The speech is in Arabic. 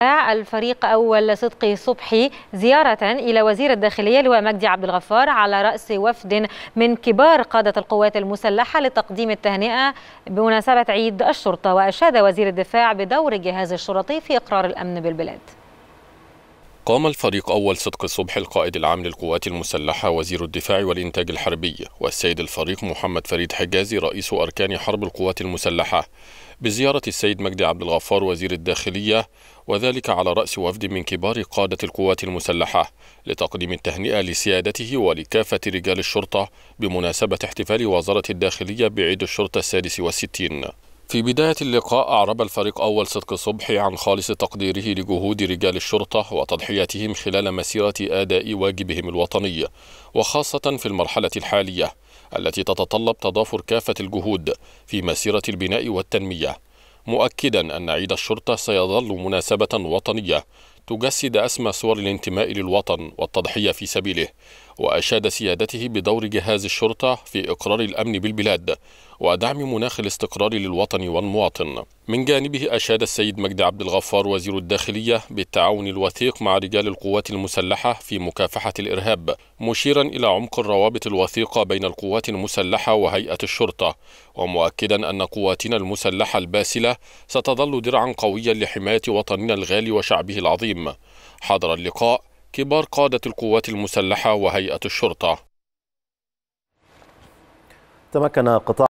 الفريق أول صدقي صبحي زيارة إلى وزير الداخلية لواء مجدي عبد الغفار على رأس وفد من كبار قادة القوات المسلحة لتقديم التهنئة بمناسبة عيد الشرطة. وأشاد وزير الدفاع بدور الجهاز الشرطي في إقرار الأمن بالبلاد. قام الفريق أول صدقي صبحي القائد العام للقوات المسلحة وزير الدفاع والإنتاج الحربي والسيد الفريق محمد فريد حجازي رئيس أركان حرب القوات المسلحة بزيارة السيد مجدي عبد الغفار وزير الداخلية، وذلك على رأس وفد من كبار قادة القوات المسلحة لتقديم التهنئة لسيادته ولكافة رجال الشرطة بمناسبة احتفال وزارة الداخلية بعيد الشرطة 66. في بداية اللقاء أعرب الفريق أول صدقي صبحي عن خالص تقديره لجهود رجال الشرطة وتضحياتهم خلال مسيرة أداء واجبهم الوطني، وخاصة في المرحلة الحالية التي تتطلب تضافر كافة الجهود في مسيرة البناء والتنمية، مؤكدا أن عيد الشرطة سيظل مناسبة وطنية تجسد أسمى صور الانتماء للوطن والتضحية في سبيله. وأشاد سيادته بدور جهاز الشرطة في إقرار الأمن بالبلاد ودعم مناخ الاستقرار للوطن والمواطن. من جانبه أشاد السيد مجدي عبد الغفار وزير الداخلية بالتعاون الوثيق مع رجال القوات المسلحة في مكافحة الإرهاب، مشيرا إلى عمق الروابط الوثيقة بين القوات المسلحة وهيئة الشرطة، ومؤكدا أن قواتنا المسلحة الباسلة ستظل درعا قويا لحماية وطننا الغالي وشعبه العظيم. حضر اللقاء كبار قادة القوات المسلحة وهيئة الشرطة. تمكن قطاع